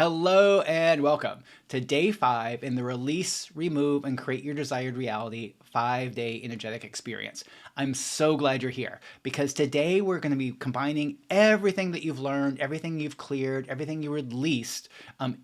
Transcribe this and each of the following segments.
Hello and welcome to day 5 in the Release, Remove, and Create Your Desired Reality 5-day energetic experience. I'm so glad you're here because today we're going to be combining everything that you've learned, everything you've cleared, everything you released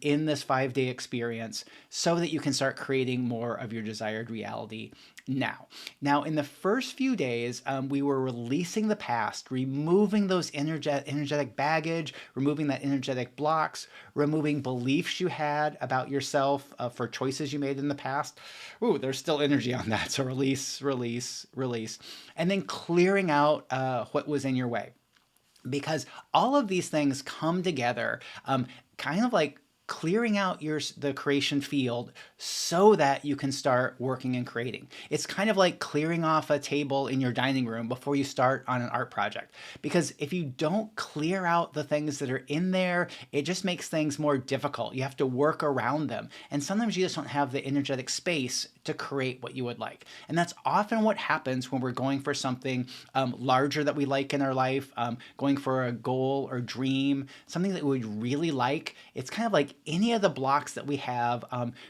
in this 5-day experience so that you can start creating more of your desired reality now. Now, in the first few days, we were releasing the past, removing those energetic baggage, removing that energetic blocks, removing beliefs you had about yourself for choices you made in the past. Ooh, there's still energy on that. So release, release, release. And then clearing out what was in your way. Because all of these things come together, kind of like clearing out the creation field so that you can start working and creating. It's kind of like clearing off a table in your dining room before you start on an art project. Because if you don't clear out the things that are in there, it just makes things more difficult. You have to work around them. And sometimes you just don't have the energetic space to create what you would like. And that's often what happens when we're going for something larger that we like in our life, going for a goal or dream, something that we really like. It's kind of like any of the blocks that we have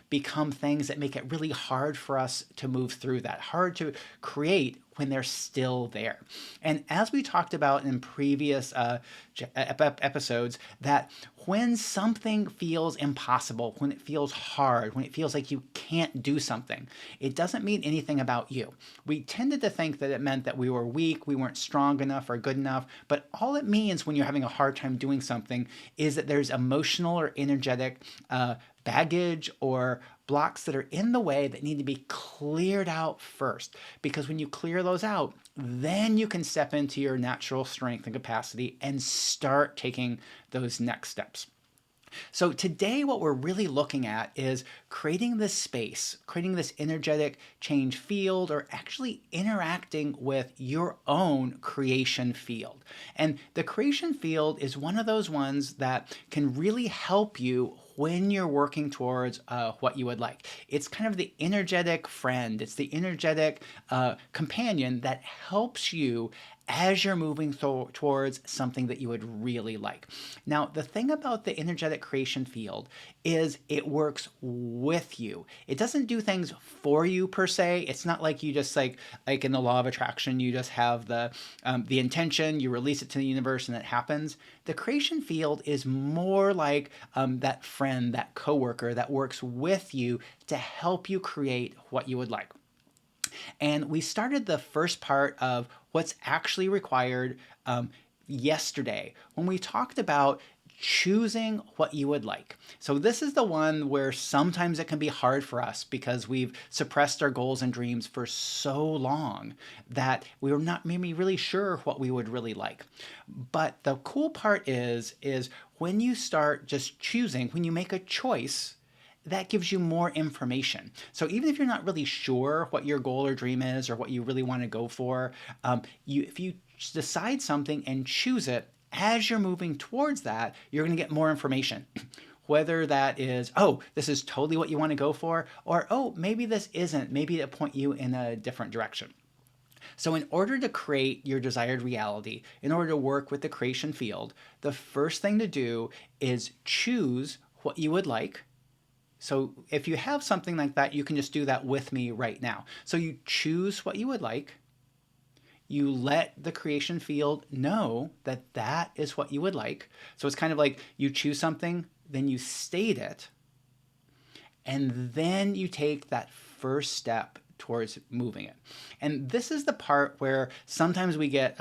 become things that make it really hard for us to move through that, hard to create when they're still there. And as we talked about in previous episodes, that when something feels impossible, when it feels hard, when it feels like you can't do something, it doesn't mean anything about you. We tended to think that it meant that we were weak, we weren't strong enough or good enough, but all it means when you're having a hard time doing something is that there's emotional or energetic baggage or blocks that are in the way that need to be cleared out first. Because when you clear those out, then you can step into your natural strength and capacity and start taking those next steps. So today what we're really looking at is creating this space, creating this energetic change field, or actually interacting with your own creation field. And the creation field is one of those ones that can really help you when you're working towards what you would like. It's kind of the energetic friend. It's the energetic companion that helps you as you're moving towards something that you would really like. Now, the thing about the energetic creation field is it works with you. It doesn't do things for you per se. It's not like you just like in the law of attraction, you just have the intention, you release it to the universe, and it happens. The creation field is more like that friend, that coworker that works with you to help you create what you would like. And we started the first part of what's actually required yesterday when we talked about choosing what you would like. So this is the one where sometimes it can be hard for us because we've suppressed our goals and dreams for so long that we were not maybe really sure what we would really like. But the cool part is when you start just choosing, when you make a choice, that gives you more information. So even if you're not really sure what your goal or dream is or what you really want to go for, if you decide something and choose it, as you're moving towards that, you're going to get more information. Whether that is, oh, this is totally what you want to go for, or, oh, maybe this isn't. Maybe it'll point you in a different direction. So in order to create your desired reality, in order to work with the creation field, the first thing to do is choose what you would like. So if you have something like that, you can just do that with me right now. So you choose what you would like. You let the creation field know that that is what you would like. So it's kind of like you choose something, then you state it, and then you take that first step towards moving it. And this is the part where sometimes we get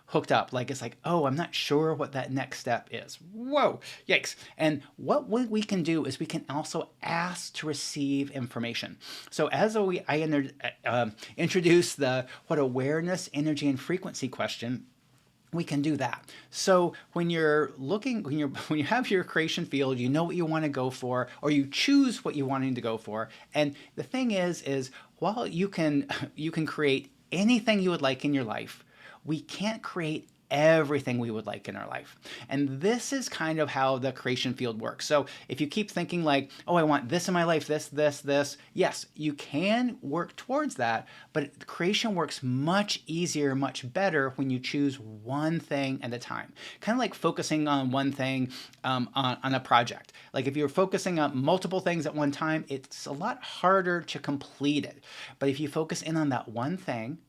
hooked up. Like it's like, oh, I'm not sure what that next step is. Whoa, yikes. And what we can do is we can also ask to receive information. So as I introduce the what awareness, energy, and frequency question, we can do that. So when you're looking, when you have your creation field, you know what you want to go for, or you choose what you're wanting to go for. And the thing is while you can create anything you would like in your life, we can't create everything we would like in our life. And this is kind of how the creation field works. So if you keep thinking like, oh, I want this in my life, this, yes, you can work towards that, but creation works much easier, much better when you choose one thing at a time. Kind of like focusing on one thing on a project. Like if you're focusing on multiple things at one time, it's a lot harder to complete it. But if you focus in on that one thing,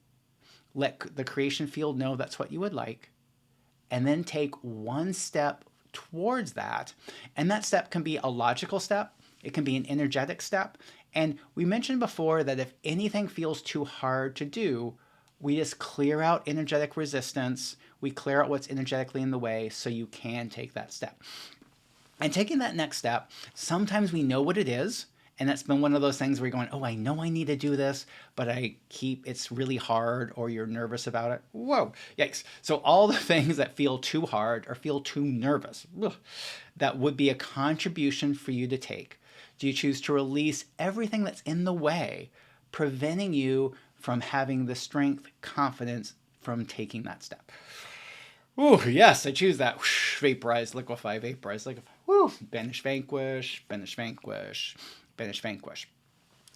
let the creation field know that's what you would like, and then take one step towards that. And that step can be a logical step, it can be an energetic step. And we mentioned before that if anything feels too hard to do, we just clear out energetic resistance, we clear out what's energetically in the way so you can take that step. And taking that next step, sometimes we know what it is. And that's been one of those things where you're going, oh, I know I need to do this, but it's really hard, or you're nervous about it. Whoa, yikes. So all the things that feel too hard or feel too nervous, that would be a contribution for you to take. Do you choose to release everything that's in the way, preventing you from having the strength, confidence from taking that step? Ooh, yes, I choose that. Vaporize, liquefy, vaporize, liquefy. Woo, banish, vanquish, banish, vanquish. Finish, vanquish.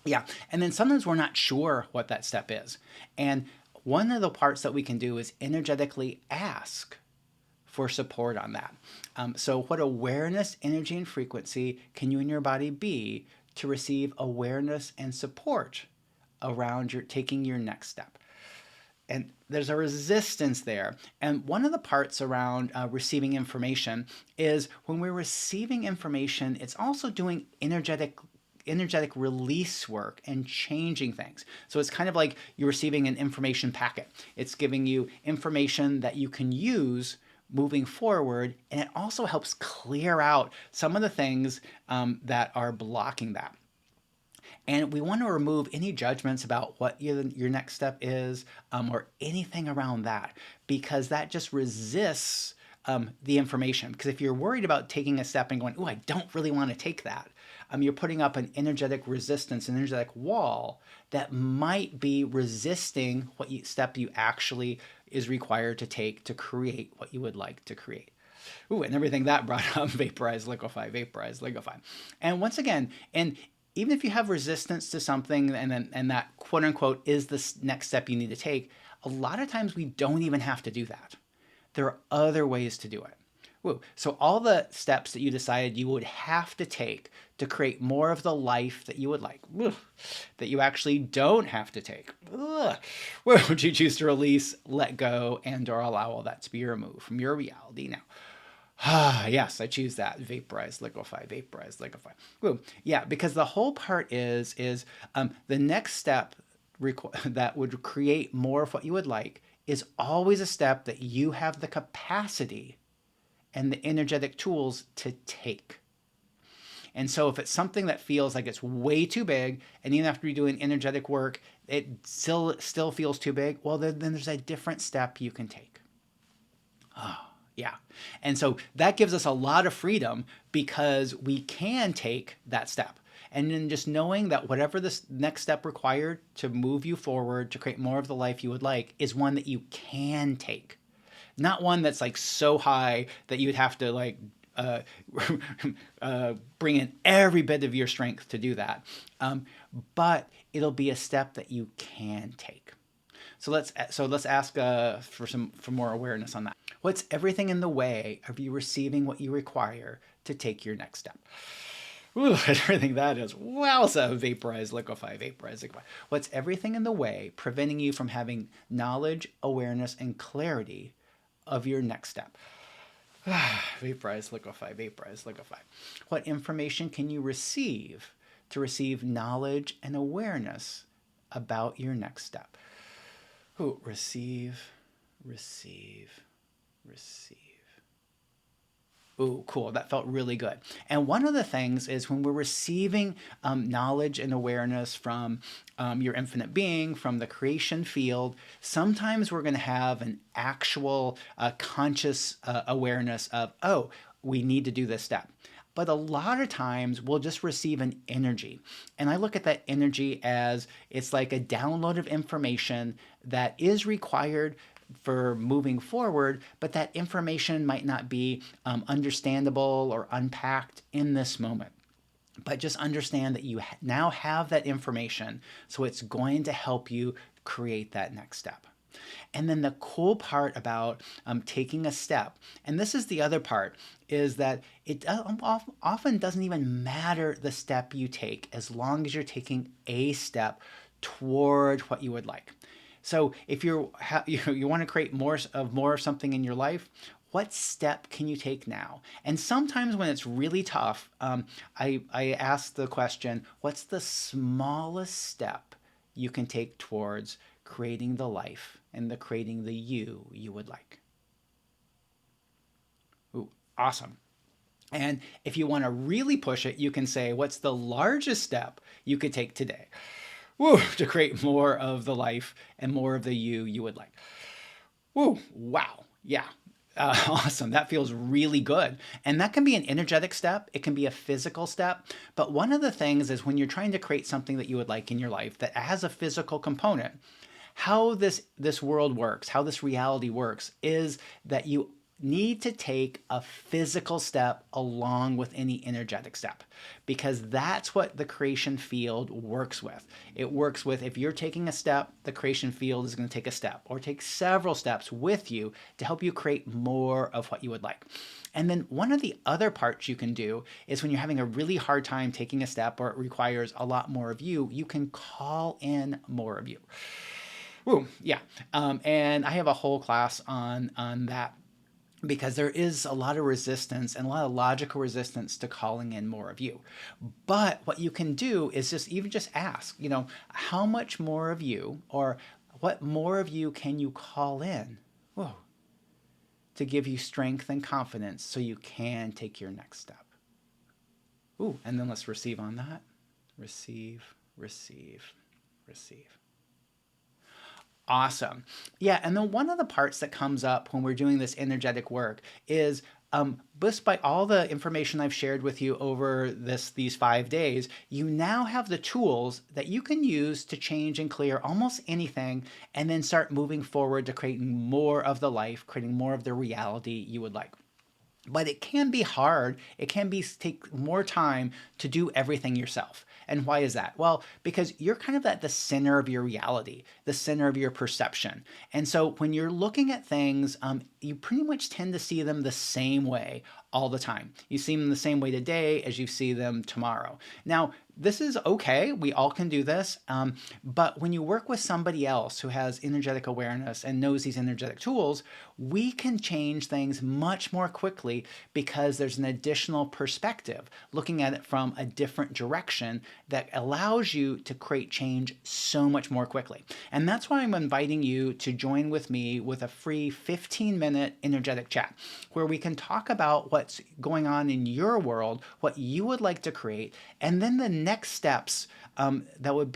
Yeah, and then sometimes we're not sure what that step is. And one of the parts that we can do is energetically ask for support on that. So what awareness, energy, and frequency can you and your body be to receive awareness and support around taking your next step? And there's a resistance there. And one of the parts around receiving information is when we're receiving information, it's also doing energetic release work and changing things. So it's kind of like you're receiving an information packet. It's giving you information that you can use moving forward, and it also helps clear out some of the things that are blocking that. And we want to remove any judgments about what your next step is or anything around that, because that just resists the information. Because if you're worried about taking a step and going, oh, I don't really want to take that, you're putting up an energetic resistance, an energetic wall that might be resisting what step you actually is required to take to create what you would like to create. Ooh, and everything that brought up, vaporize, liquefy. And once again, and even if you have resistance to something and that quote unquote is the next step you need to take, a lot of times we don't even have to do that. There are other ways to do it. Woo. So all the steps that you decided you would have to take to create more of the life that you would like, that you actually don't have to take, would you choose to release, let go, and or allow all that to be removed from your reality now? Yes, I choose that. Vaporize, liquefy, vaporize, liquefy. Woo. Yeah, because the whole part is the next step that would create more of what you would like is always a step that you have the capacity and the energetic tools to take. And so if it's something that feels like it's way too big, and even after you're doing energetic work, it still feels too big, well, then there's a different step you can take. Yeah. And so that gives us a lot of freedom because we can take that step. And then just knowing that whatever this next step required to move you forward, to create more of the life you would like, is one that you can take. Not one that's like so high that you would have to like bring in every bit of your strength to do that. But it'll be a step that you can take. So let's ask for more awareness on that. What's everything in the way of you receiving what you require to take your next step? Ooh, everything that is. Wowza, vaporize, liquefy, vaporize, liquefy. What's everything in the way preventing you from having knowledge, awareness, and clarity of your next step? Vaporize, liquefy, vaporize, liquefy. What information can you receive to receive knowledge and awareness about your next step? Ooh, receive. Ooh, cool. That felt really good. And one of the things is when we're receiving knowledge and awareness from your infinite being, from the creation field, sometimes we're going to have an actual conscious awareness of, oh, we need to do this step. But a lot of times we'll just receive an energy. And I look at that energy as it's like a download of information that is required for moving forward, but that information might not be understandable or unpacked in this moment. But just understand that you now have that information, so it's going to help you create that next step. And then the cool part about taking a step, and this is the other part, is that it often doesn't even matter the step you take as long as you're taking a step toward what you would like. So if you want to create more of something in your life, what step can you take now? And sometimes when it's really tough, I ask the question, what's the smallest step you can take towards creating the life and creating the you would like? Ooh, awesome. And if you want to really push it, you can say, what's the largest step you could take today? Woo, to create more of the life and more of the you would like. Woo, wow. Yeah. Awesome. That feels really good. And that can be an energetic step. It can be a physical step. But one of the things is when you're trying to create something that you would like in your life that has a physical component, how this world works, how this reality works, is that you need to take a physical step along with any energetic step, because that's what the creation field works with. It works with, if you're taking a step, the creation field is going to take a step or take several steps with you to help you create more of what you would like. And then one of the other parts you can do is when you're having a really hard time taking a step or it requires a lot more of you, you can call in more of you. Ooh, yeah. And I have a whole class on that, because there is a lot of resistance and a lot of logical resistance to calling in more of you. But what you can do is just ask, how much more of you, or what more of you can you call in? Whoa, to give you strength and confidence so you can take your next step. Ooh, and then let's receive on that. Receive, receive, receive. Awesome. Yeah, and then one of the parts that comes up when we're doing this energetic work is, just by all the information I've shared with you over these 5 days, you now have the tools that you can use to change and clear almost anything, and then start moving forward to creating more of the life, creating more of the reality you would like. But it can be hard. It can take more time to do everything yourself. And why is that? Well, because you're kind of at the center of your reality, the center of your perception. And so when you're looking at things, you pretty much tend to see them the same way all the time. You see them the same way today as you see them tomorrow. Now, this is okay. We all can do this. But when you work with somebody else who has energetic awareness and knows these energetic tools, we can change things much more quickly because there's an additional perspective, looking at it from a different direction that allows you to create change so much more quickly. And that's why I'm inviting you to join with me with a free 15-minute energetic chat where we can talk about what's going on in your world, what you would like to create, and then the next steps that would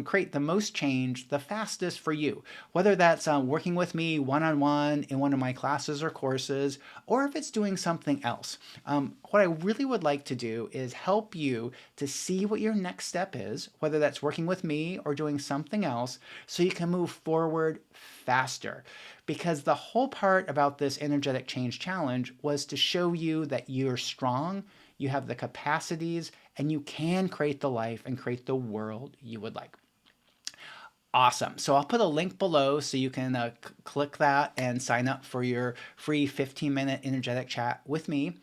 create the most change the fastest for you. Whether that's working with me one-on-one in one of my classes or courses, or if it's doing something else. What I really would like to do is help you to see what your next step is, whether that's working with me or doing something else, so you can move forward faster. Because the whole part about this energetic change challenge was to show you that you're strong, you have the capacities, and you can create the life and create the world you would like. Awesome. So I'll put a link below so you can click that and sign up for your free 15-minute energetic chat with me.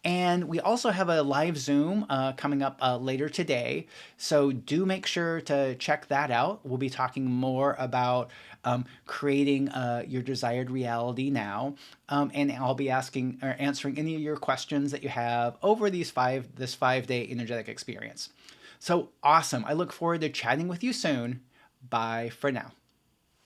And we also have a live Zoom coming up later today. So do make sure to check that out. We'll be talking more about creating your desired reality now. And I'll be asking or answering any of your questions that you have over this 5-day energetic experience. So awesome. I look forward to chatting with you soon. Bye for now.